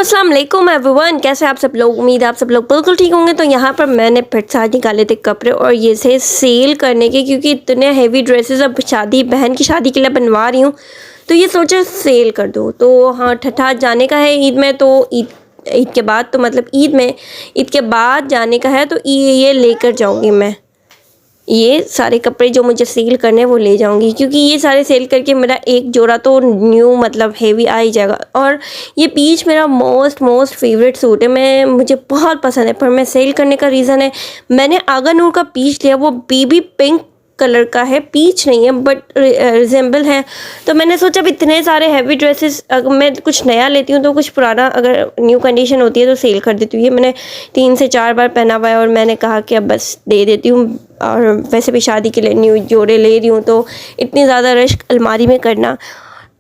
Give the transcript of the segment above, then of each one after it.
अस्सलाम वालेकुम एवरीवन, कैसे आप सब लोग। उम्मीद है आप सब लोग बिल्कुल ठीक होंगे। तो यहाँ पर मैंने फिर से आज निकाले थे कपड़े और ये से सेल करने के, क्योंकि इतने हैवी ड्रेसेस अब बहन की शादी के लिए बनवा रही हूँ, तो ये सोचा सेल कर दूँ। तो हाँ, ठठा जाने का है ईद में, तो ईद के बाद, तो मतलब ईद के बाद जाने का है, तो ये लेकर जाऊँगी मैं। ये सारे कपड़े जो मुझे सेल करने हैं वो ले जाऊंगी, क्योंकि ये सारे सेल करके मेरा एक जोड़ा तो न्यू मतलब हेवी आ ही जाएगा। और ये पीच मेरा मोस्ट फेवरेट सूट है, मुझे बहुत पसंद है। पर मैं सेल करने का रीज़न है, मैंने आगा नूर का पीच लिया, वो बेबी पिंक कलर का है, पीच नहीं है बट रिजेंबल है। तो मैंने सोचा अब इतने सारे हैवी ड्रेसेस, अगर मैं कुछ नया लेती हूँ तो कुछ पुराना अगर न्यू कंडीशन होती है तो सेल कर देती हूँ। ये मैंने 3 से 4 बार पहना हुआ है और मैंने कहा कि अब बस दे देती हूँ। और वैसे भी शादी के लिए न्यू जोड़े ले रही हूँ, तो इतनी ज़्यादा रश अलमारी में करना,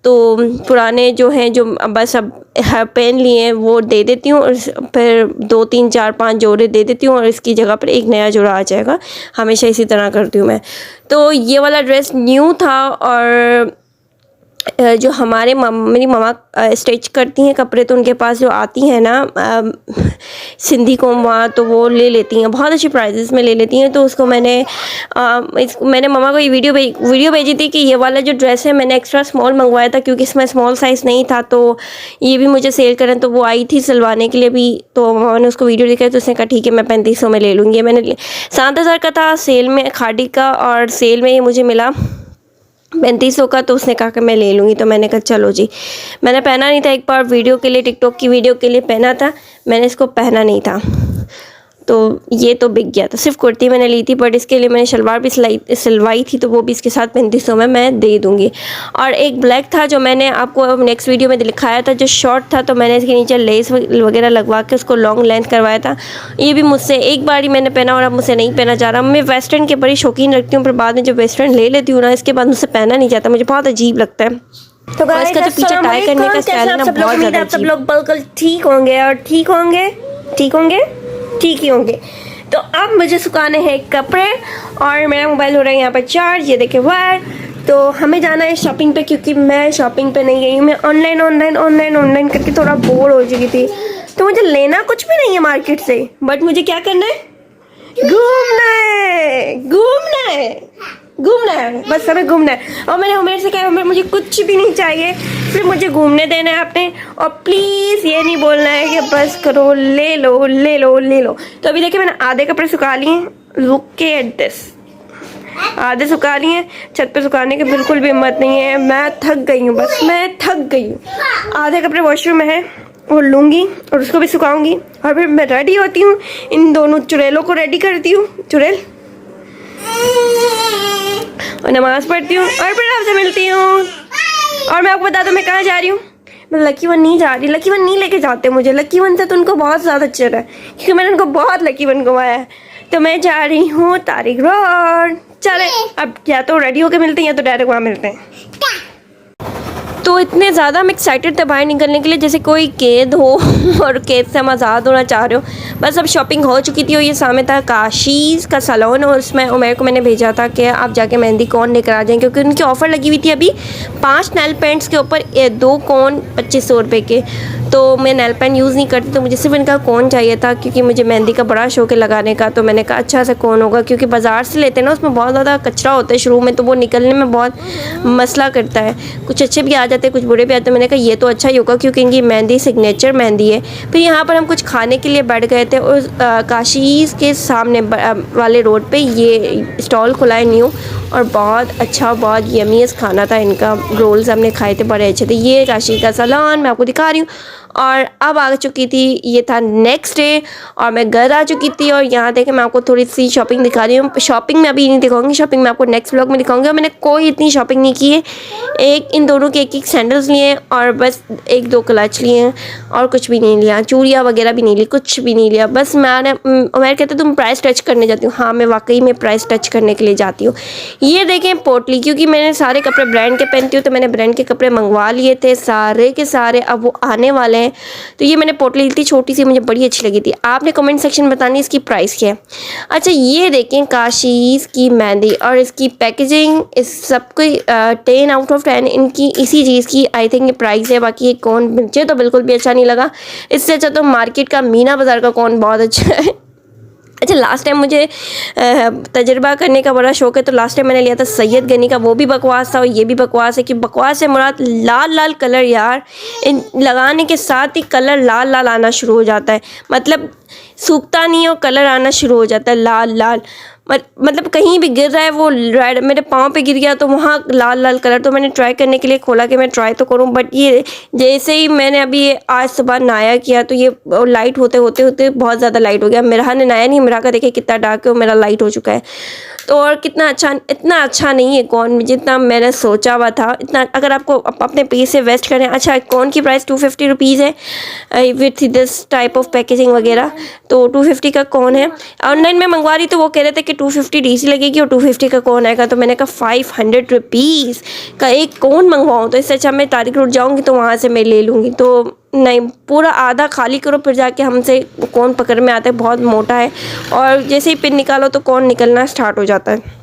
तो पुराने जो हैं जो बस अब पहन लिए हैं वो दे देती हूँ, और फिर 2 3 4 5 जोड़े दे देती हूँ और इसकी जगह पर एक नया जोड़ा आ जाएगा। हमेशा इसी तरह करती हूँ मैं। तो ये वाला ड्रेस न्यू था, और जो मेरी मम्मा स्टिच करती हैं कपड़े, तो उनके पास जो आती हैं ना सिंधी कोमा, तो वो ले लेती हैं, बहुत अच्छी प्राइजेस में ले लेती हैं। तो उसको मैंने मम्मा को ये वीडियो भेजी थी कि ये वाला जो ड्रेस है मैंने एक्स्ट्रा स्मॉल मंगवाया था, क्योंकि इसमें स्मॉल साइज़ नहीं था, तो ये भी मुझे सेल करें। तो वो आई थी सिलवाने के लिए भी, तो मम्मा ने उसको वीडियो दिखाई, तो उसने कहा ठीक है मैं 3500 में ले लूँगी। मैंने 7000 का था सेल में खादी का, और सेल में ये मुझे मिला 3500 का, तो उसने कहा कि मैं ले लूँगी। तो मैंने कहा चलो जी। मैंने पहना नहीं था, एक बार वीडियो के लिए, टिकटॉक की वीडियो के लिए पहना था, मैंने इसको पहना नहीं था, तो ये तो बिक गया था। सिर्फ कुर्ती मैंने ली थी, बट इसके लिए मैंने शलवार भी सिलवाई थी, तो वो भी इसके साथ 3500 में मैं दे दूँगी। और एक ब्लैक था जो मैंने आपको नेक्स्ट वीडियो में दिखाया था, जो शॉर्ट था, तो मैंने इसके नीचे लेस वगैरह लगवा के उसको लॉन्ग लेंथ करवाया था। ये भी मुझसे एक बार ही मैंने पहना और अब मुझसे नहीं पहना जा रहा। मैं वेस्टर्न के बड़ी शौकीन रखती हूँ, पर बाद में जब वेस्टर्न ले लेती हूँ ना, इसके बाद मुझसे पहना नहीं जाता, मुझे बहुत अजीब लगता है। तो गाइस, इसका जो पीछे टाई करने का स्टाइल है ना, बहुत ज़्यादा आप सब लोग बिल्कुल ठीक होंगे, और ठीक ही होंगे। तो अब मुझे सुखाने हैं कपड़े, और मेरा मोबाइल हो रहा है यहाँ पर चार्ज, ये देखे वायर। तो हमें जाना है शॉपिंग पे, क्योंकि मैं शॉपिंग पे नहीं गई हूँ। मैं ऑनलाइन करके थोड़ा बोर हो चुकी थी। तो मुझे लेना कुछ भी नहीं है मार्केट से, बट मुझे क्या करना है, घूमना है, बस हमें घूमना है। और मैंने उमेर से कहा मुझे कुछ भी नहीं चाहिए, सिर्फ मुझे घूमने देना है आपने। और प्लीज़ ये नहीं बोलना है कि बस करो, ले लो। तो अभी देखिए मैंने आधे कपड़े सुखा लिए, लुक एट दिस, आधे सुखा लिए। छत पे सुखाने की बिल्कुल भी हिम्मत नहीं है, मैं थक गई हूँ, आधे कपड़े वॉशरूम में है, वो लूँगी और उसको भी सुखाऊंगी, और फिर मैं रेडी होती हूँ, इन दोनों चुड़ैलों को रेडी करती हूँ, चुड़ैल, और नमाज पढ़ती हूँ, और फिर आपसे मिलती हूँ। और मैं आपको बता दूँ मैं कहाँ जा रही हूँ। मैं लकी वन नहीं जा रही, लकी वन नहीं लेके जाते मुझे, लकी वन से तो उनको बहुत ज़्यादा चिढ़ है, क्योंकि मैंने उनको बहुत लकी वन घुमाया है। तो मैं जा रही हूँ तारिक रोड। चले अब, या तो रेडी होके मिलते हैं या तो डायरेक्ट वहाँ मिलते हैं। तो इतने ज़्यादा हम एक्साइटेड थे बाहर निकलने के लिए, जैसे कोई कैद हो और कैद से हम आज़ाद होना चाह रहे हो। बस अब शॉपिंग हो चुकी थी, और ये सामने था काशीज़ का सैलून, और उसमें उमेर को मैंने भेजा था कि आप जाके मेहंदी कोन लेकर आ जाएँ, क्योंकि उनकी ऑफ़र लगी हुई थी अभी 5 नेल पेंट्स के ऊपर 2 कोन 2500 रुपये के। तो मैं नेल पेंट यूज़ नहीं करती, तो मुझे सिर्फ इनका कोन चाहिए था, क्योंकि मुझे मेहंदी का बड़ा शौक है लगाने का। तो मैंने कहा अच्छा सा कोन होगा, क्योंकि बाज़ार से लेते हैं ना, उसमें बहुत ज़्यादा कचरा होता है शुरू में, तो वो निकलने में बहुत मसला करता है, कुछ अच्छे भी आ जाते हैं कुछ बुरे भी आते हैं। मैंने कहा ये तो अच्छा ही होगा, क्योंकि इनकी मेहंदी सिग्नेचर मेहंदी है। फिर यहाँ पर हम कुछ खाने के लिए बैठ गए थे, और काशीज़ के सामने वाले रोड पे ये स्टॉल खुला है न्यू, और बहुत अच्छा, बहुत यमीज़ खाना था इनका। रोल्स हमने खाए थे, बड़े अच्छे थे। ये काशी का सैलून मैं आपको दिखा रही हूँ। और अब आ चुकी थी, ये था नेक्स्ट डे, और मैं घर आ चुकी थी। और यहाँ देखें मैं आपको थोड़ी सी शॉपिंग दिखा रही हूँ। शॉपिंग में अभी नहीं दिखाऊंगी, शॉपिंग मैं आपको नेक्स्ट व्लॉग में दिखाऊंगी। और मैंने कोई इतनी शॉपिंग नहीं की है, इन दोनों के एक सैंडल्स लिए, और बस 1-2 क्लच लिए, और कुछ भी नहीं लिया, चूड़ियाँ वगैरह भी नहीं ली, कुछ भी नहीं लिया। बस उमेर कहते तुम प्राइस टच करने जाती हूँ। हाँ, मैं वाकई में प्राइस टच करने के लिए जाती हूँ। ये देखें पोटली, क्योंकि मैंने सारे कपड़े ब्रांड के पहनती हूँ, तो मैंने ब्रांड के कपड़े मंगवा लिए थे सारे के सारे, अब वो आने वाले हैं। हैं। तो ये मैंने पोटली ली थी छोटी सी, मुझे बड़ी अच्छी लगी थी। आपने कमेंट सेक्शन में बतानी इसकी प्राइस क्या है। अच्छा ये देखें काशीज़ की मेहंदी और इसकी पैकेजिंग, इस सब कोई 10 आउट ऑफ 10 इनकी इसी चीज़ की आई थिंक ये प्राइस है। बाकी ये कौन मुझे तो बिल्कुल भी अच्छा नहीं लगा। इससे अच्छा तो मार्केट का मीना बाज़ार का कौन बहुत अच्छा है। अच्छा लास्ट टाइम मुझे तजर्बा करने का बड़ा शौक़ है, तो लास्ट टाइम मैंने लिया था सैयद गनी का, वो भी बकवास था और ये भी बकवास है। कि बकवास से मुराद लाल लाल कलर यार, इन लगाने के साथ ही कलर लाल लाल आना शुरू हो जाता है, मतलब सूखता नहीं और कलर आना शुरू हो जाता है लाल लाल। मतलब कहीं भी गिर रहा है वो रेड, मेरे पाँव पे गिर गया तो वहाँ लाल लाल कलर। तो मैंने ट्राई करने के लिए खोला कि मैं ट्राई तो करूँ, बट ये जैसे ही मैंने अभी आज सुबह नहाया किया तो ये लाइट होते होते होते बहुत ज़्यादा लाइट हो गया। मेरा ने नहाया नहीं, मेरा का देखे कितना डार्क है और मेरा लाइट हो चुका है। तो और कितना अच्छा, इतना अच्छा नहीं है कौन जितना मैंने सोचा हुआ था। इतना अगर आपको अपने पैसे वेस्ट करें। अच्छा कौन की प्राइस 250 रुपीज़ है with this type of packaging वगैरह, तो 250 का कौन है। ऑनलाइन में मंगवा रही तो वो कह रहे थे कि 250 डीसी लगेगी और 250 का कौन आएगा। तो मैंने कहा 500 रुपीज़ का एक कौन मंगवाऊँ, तो इससे अच्छा मैं तारिक रोड जाऊँगी तो वहाँ से मैं ले लूँगी। तो नहीं, पूरा आधा खाली करो फिर जाके हमसे कौन पकड़ में आता है, बहुत मोटा है और जैसे ही पिन निकालो तो कौन निकलना स्टार्ट हो जाता है।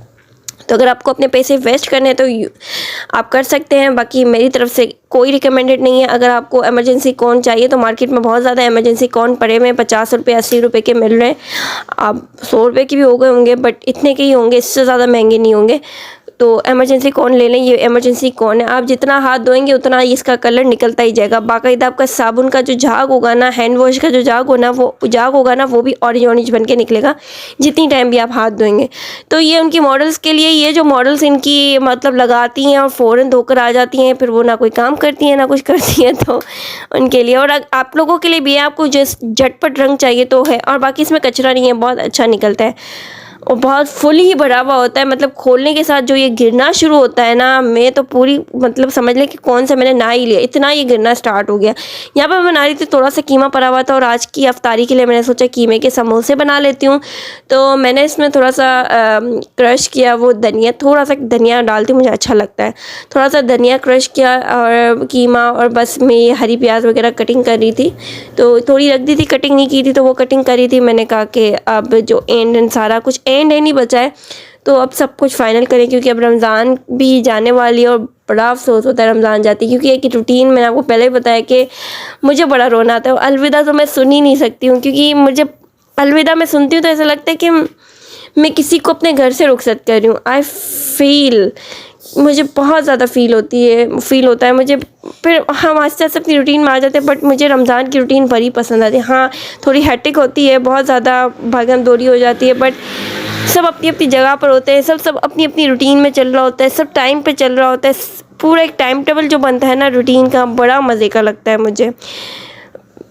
तो अगर आपको अपने पैसे वेस्ट करने हैं तो आप कर सकते हैं। बाकी मेरी तरफ से कोई रिकमेंडेड नहीं है। अगर आपको इमरजेंसी कौन चाहिए तो मार्केट में बहुत ज़्यादा इमरजेंसी कौन पड़े हुए हैं, 50 रुपये 80 रुपये के मिल रहे हैं। आप 100 रुपये के भी हो गए होंगे, बट इतने के ही होंगे, इससे ज़्यादा महंगे नहीं होंगे। तो इमरजेंसी कौन ले लें। ये इमरजेंसी कौन है, आप जितना हाथ धोएंगे उतना इसका कलर निकलता ही जाएगा। बाकायदा आपका साबुन का जो झाग होगा ना, हैंड वॉश का जो झाग होगा ना वो भी ऑरेंज ऑरेंज बन के निकलेगा जितनी टाइम भी आप हाथ धोएंगे। तो ये उनकी मॉडल्स के लिए, ये जो मॉडल्स इनकी मतलब लगाती हैं और फ़ौरन धोकर आ जाती हैं, फिर वो ना कोई काम करती हैं ना कुछ करती हैं, तो उनके लिए। और आप लोगों के लिए भी है, आपको जिस झटपट रंग चाहिए तो है। और बाकी इसमें कचरा नहीं है, बहुत अच्छा निकलता है और बहुत फुल ही भरा हुआ होता है। मतलब खोलने के साथ जो ये गिरना शुरू होता है ना, मैं तो पूरी मतलब समझ लें कि कौन सा मैंने ना ही लिया, इतना ये गिरना स्टार्ट हो गया। यहाँ पर मैं बना रही थी, थोड़ा सा कीमा पड़ा हुआ था और आज की अफ्तारी के लिए मैंने सोचा कीमे के समोसे बना लेती हूँ। तो मैंने इसमें थोड़ा सा क्रश किया वो धनिया, थोड़ा सा धनिया डालती हूँ, मुझे अच्छा लगता है। थोड़ा सा धनिया क्रश किया और कीमा, और बस मैं ये हरी प्याज वगैरह कटिंग कर रही थी, तो थोड़ी रख दी थी, कटिंग नहीं की थी तो वो कटिंग करी थी। मैंने कहा कि अब जो एंड सारा कुछ एंड नहीं बचा है तो अब सब कुछ फाइनल करें, क्योंकि अब रमज़ान भी जाने वाली है और बड़ा अफसोस होता है रमज़ान जाती है। क्योंकि एक रूटीन मैंने आपको पहले ही बताया कि मुझे बड़ा रोना आता है। अलविदा तो मैं सुन ही नहीं सकती हूँ, क्योंकि मुझे अलविदा मैं सुनती हूँ तो ऐसा लगता है कि मैं किसी को अपने घर से रुखसत कर रही हूँ। आई फील, मुझे बहुत ज़्यादा फील होता है मुझे। फिर हम आस्ते आस्ते अपनी रूटीन में आ जाते हैं, बट मुझे रमज़ान की रूटीन बड़ी पसंद आती है। हाँ थोड़ी हेक्टिक होती है, बहुत ज़्यादा भागम दौड़ी हो जाती है, बट सब अपनी अपनी जगह पर होते हैं, सब अपनी अपनी रूटीन में चल रहा होता है, सब टाइम पे चल रहा होता है। पूरा एक टाइम टेबल जो बनता है ना रूटीन का, बड़ा मज़े का लगता है मुझे।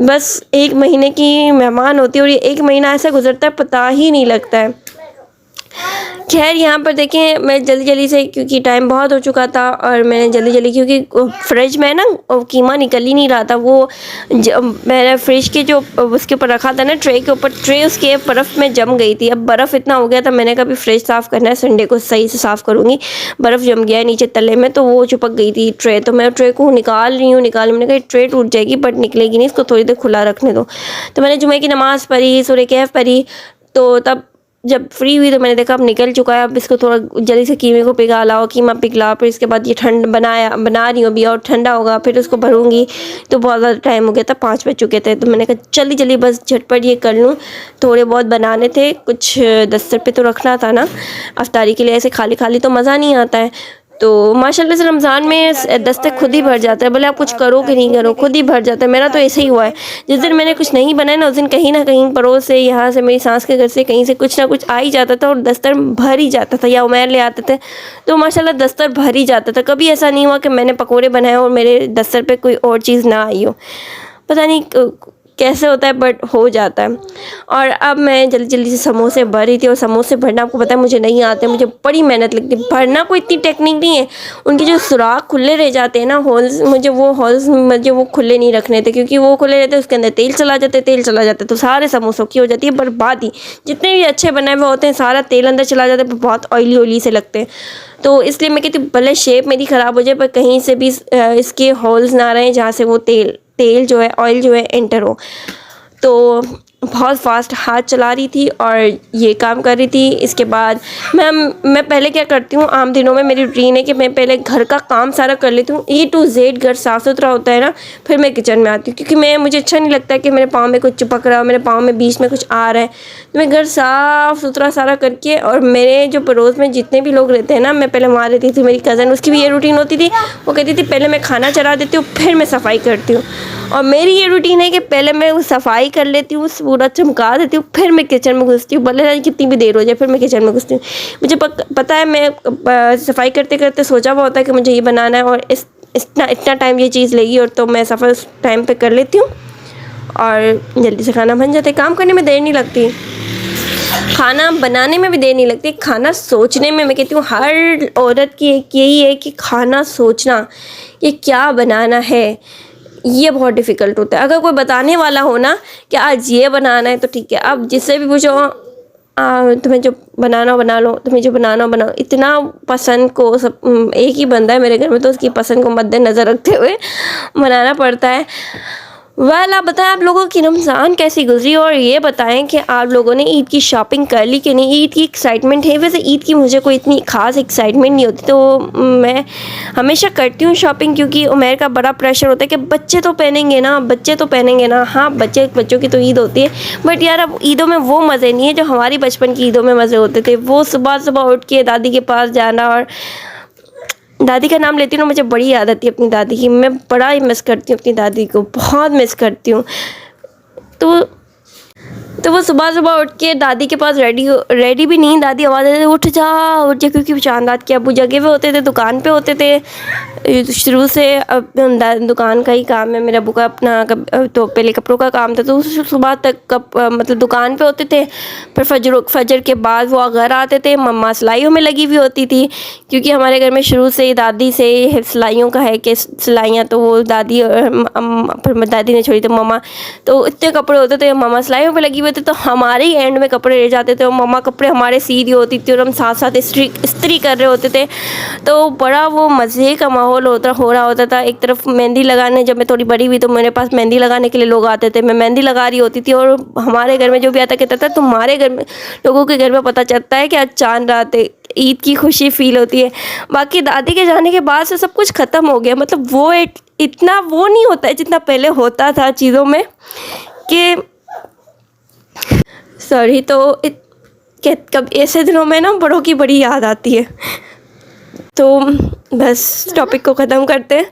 बस 1 महीने की मेहमान होती है और ये 1 महीना ऐसा गुजरता है पता ही नहीं लगता है। खैर यहाँ पर देखें, मैं जल्दी से, क्योंकि टाइम बहुत हो चुका था और मैंने जल्दी क्योंकि फ्रिज में ना कीमा निकल ही नहीं रहा था। वो मैंने फ्रिज के जो उसके ऊपर रखा था ना, ट्रे के ऊपर, ट्रे उसके बर्फ़ में जम गई थी। अब बर्फ़ इतना हो गया था, मैंने कहा फ्रिज साफ़ करना है, संडे को सही से साफ़ करूँगी। बर्फ़ जम गया है नीचे तले में, तो वो चिपक गई थी ट्रे। तो मैं ट्रे को निकाल रही हूँ, मैंने कहा ट्रे टूट जाएगी बट निकलेगी नहीं, इसको थोड़ी देर खुला रखने दो। तो मैंने जुमे की नमाज़ पढ़ी, सूरह कहफ पढ़ी, तो तब जब फ्री हुई तो मैंने देखा अब निकल चुका है। अब इसको थोड़ा जल्दी से कीमे को पिघलाओ, कीमा पिघला, फिर इसके बाद ये बना रही हूँ अभी, और ठंडा होगा फिर उसको भरूँगी। तो बहुत ज़्यादा टाइम हो गया था, 5 बज चुके थे, तो मैंने कहा जल्दी बस झटपट ये कर लूँ। थोड़े बहुत बनाने थे, कुछ दस्तर पे तो रखना था ना अफ्तारी के लिए, ऐसे खाली तो मज़ा नहीं आता है। तो माशाल्लाह से रमज़ान में दस्तक खुद ही भर जाता है, भले आप कुछ करो कि नहीं करो, खुद ही भर जाता है। मेरा तो ऐसे ही हुआ है, जिस दिन मैंने कुछ नहीं बनाया ना, उस दिन कहीं ना कहीं पड़ोस से, यहाँ से, मेरी सास के घर से, कहीं से कुछ ना कुछ आ ही जाता था और दस्तर भर ही जाता था, या उमैर ले आते थे तो माशाल्लाह दस्तर भर ही जाता था। कभी ऐसा नहीं हुआ कि मैंने पकौड़े बनाए और मेरे दस्तर पे कोई और चीज़ ना आई हो। पता नहीं कैसे होता है, बट हो जाता है। और अब मैं जल्दी से समोसे भर रही थी, और समोसे भरना आपको पता है मुझे नहीं आते, मुझे बड़ी मेहनत लगती है। भरना कोई इतनी टेक्निक नहीं है, उनके जो सुराख खुले रह जाते हैं ना, होल्स, मुझे वो खुले नहीं रखने थे, क्योंकि वो खुले रहते उसके अंदर तेल चला जाता तो सारे समोसों की हो जाती है बर्बादी। जितने भी अच्छे बनाए हुए होते हैं सारा तेल अंदर चला जाता है, बहुत ऑयली से लगते हैं। तो इसलिए मैं कहती हूँ भले शेप मेरी ख़राब हो जाए, पर कहीं से भी इसके होल्स ना रहें जहाँ से वो तेल तेल जो है, ऑयल जो है एंटर हो। तो बहुत फास्ट हाथ चला रही थी और ये काम कर रही थी। इसके बाद मैं पहले क्या करती हूँ, आम दिनों में मेरी रूटीन है कि मैं पहले घर का काम सारा कर लेती हूँ। A to Z घर साफ़ सुथरा होता है ना, फिर मैं किचन में आती हूँ, क्योंकि मुझे अच्छा नहीं लगता कि मेरे पाँव में कुछ चिपक रहा है, मेरे पाँव में बीच में कुछ आ रहा है। तो मैं घर साफ़ सुथरा सारा करके, और मेरे जो पड़ोस में जितने भी लोग रहते हैं ना, मैं पहले वहाँ रहती थी, मेरी कज़न, उसकी भी ये रूटीन होती थी। वो कहती थी पहले मैं खाना चढ़ा देती हूँ, फिर मैं सफाई करती हूँ। और मेरी ये रूटीन है कि पहले मैं सफाई कर लेती हूँ, पूरा चमका देती हूँ, फिर मैं किचन में घुसती हूँ, भले कितनी भी देर हो जाए, फिर मैं किचन में घुसती हूँ। मुझे पता है, मैं सफाई करते करते सोचा हुआ होता है कि मुझे ये बनाना है और इतना टाइम ये चीज़ लेगी, और तो मैं सफ़र उस टाइम पे कर लेती हूँ और जल्दी से खाना बन जाता है। काम करने में देर नहीं लगती, खाना बनाने में भी देर नहीं लगती, खाना सोचने में मैं कहती हूँ हर औरत की एक यही है कि खाना सोचना, ये क्या बनाना है, ये बहुत डिफ़िकल्ट होता है। अगर कोई बताने वाला हो ना कि आज ये बनाना है तो ठीक है, अब जिससे भी पूछो तुम्हें जो बनाना हो बना लो, तुम्हें जो बनाना हो बनाओ। इतना पसंद को सब, एक ही बंदा है मेरे घर में, तो उसकी पसंद को मद्देनज़र रखते हुए बनाना पड़ता है। आप बताएं आप लोगों की रमज़ान कैसी गुजरी, और ये बताएं कि आप लोगों ने ईद की शॉपिंग कर ली कि नहीं। ईद की एक्साइटमेंट है, वैसे ईद की मुझे कोई इतनी ख़ास एक्साइटमेंट नहीं होती, तो मैं हमेशा करती हूँ शॉपिंग, क्योंकि उमेर का बड़ा प्रेशर होता है कि बच्चे तो पहनेंगे ना, बच्चे तो पहनेंगे ना। हाँ, बच्चों की तो ईद होती है, बट यार अब ईदों में वो मज़े नहीं है जो हमारी बचपन की ईदों में मज़े होते थे। वो सुबह सुबह उठ के दादी के पास जाना, और दादी का नाम लेती हूँ ना, मुझे बड़ी याद आती है अपनी दादी की। मैं बड़ा ही मिस करती हूँ अपनी दादी को, बहुत मिस करती हूँ। तो वो सुबह सुबह उठ के दादी के पास रेडी भी नहीं, दादी आवाज़ देती उठ जा, क्योंकि चांदाद के अबू जगह पे होते थे, दुकान पे होते थे शुरू से। अब दुकान का ही काम है मेरे अबू का अपना, तो पहले कपड़ों का काम था, तो सुबह तक मतलब दुकान पे होते थे। फिर फजर के बाद वो घर आते थे। मम्मा सिलाइयों में लगी हुई होती थी, क्योंकि हमारे घर में शुरू से ही दादी से सिलाइयों का है कि सिलाइयाँ, तो वो दादी फिर दादी ने छोड़ी तो मम्मा, तो इतने कपड़े होते थे, मम्मा सिलाइयों पे लगी हुई थी, तो हमारे ही एंड में कपड़े रह जाते थे और मम्मा कपड़े हमारे सी रही होती थी और हम साथ साथ इस्त्री कर रहे होते थे। तो बड़ा वो मज़े का माहौल हो रहा होता था। एक तरफ मेहंदी लगाने, जब मैं थोड़ी बड़ी हुई तो मेरे पास मेहंदी लगाने के लिए लोग आते थे, मैं मेहंदी लगा रही होती थी, और हमारे घर में जो भी आता कहता था तुम्हारे घर में, लोगों के घर में पता चलता है कि आज चांद रात है, ईद की खुशी फील होती है। बाकी दादी के जाने के बाद से सब कुछ ख़त्म हो गया, मतलब वो इतना वो नहीं होता है जितना पहले होता था चीज़ों में कि सॉरी। तो कब ऐसे दिनों में ना बड़ों की बड़ी याद आती है। तो बस टॉपिक को ख़त्म करते हैं।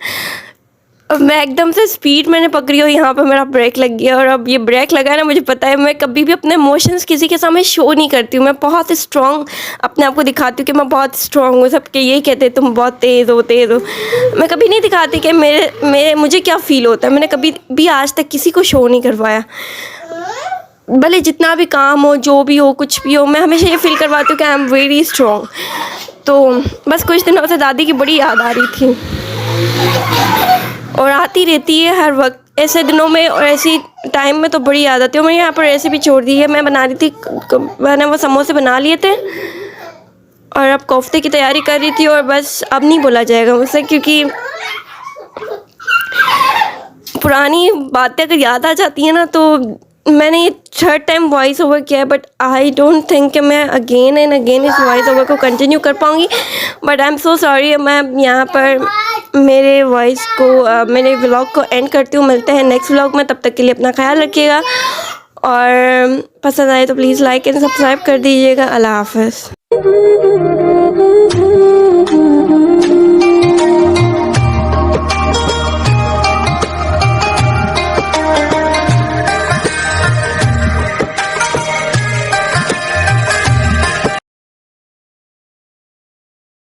अब मैं एकदम से स्पीड मैंने पकड़ी और यहाँ पर मेरा ब्रेक लग गया, और अब ये ब्रेक लगा है ना, मुझे पता है मैं कभी भी अपने इमोशंस किसी के सामने शो नहीं करती हूँ। मैं बहुत स्ट्रॉन्ग अपने आप को दिखाती हूँ कि मैं बहुत स्ट्रॉन्ग हूँ। सबके यही कहते हैं तुम बहुत तेज़ हो। मैं कभी नहीं दिखाती कि मुझे क्या फ़ील होता है। मैंने कभी भी आज तक किसी को शो नहीं करवाया, भले जितना भी काम हो, जो भी हो, कुछ भी हो, मैं हमेशा ये फील करवाती हूँ कि आई एम वेरी स्ट्रॉन्ग। तो बस कुछ दिनों से दादी की बड़ी याद आ रही थी, और आती रहती है हर वक्त ऐसे दिनों में, और ऐसी टाइम में तो बड़ी याद आती है। मैंने यहाँ पर रेसिपी छोड़ दी है, मैं बना रही थी, मैंने वो समोसे बना लिए थे और अब कोफ्ते की तैयारी कर रही थी। और बस अब नहीं बोला जाएगा मुझसे, क्योंकि पुरानी बातें अगर याद आ जाती हैं ना, तो मैंने ये 3rd टाइम वॉइस ओवर किया है, बट आई डोंट थिंक कि मैं अगेन एंड अगेन इस वॉइस ओवर को कंटिन्यू कर पाऊँगी। But I am so sorry. मैं यहाँ पर मेरे वॉइस को मेरे व्लॉग को एंड करती हूँ। मिलते हैं नेक्स्ट व्लॉग में, तब तक के लिए अपना ख्याल रखिएगा, और पसंद आए तो प्लीज़ लाइक एंड सब्सक्राइब कर दीजिएगा। अल्लाह हाफ़िज़।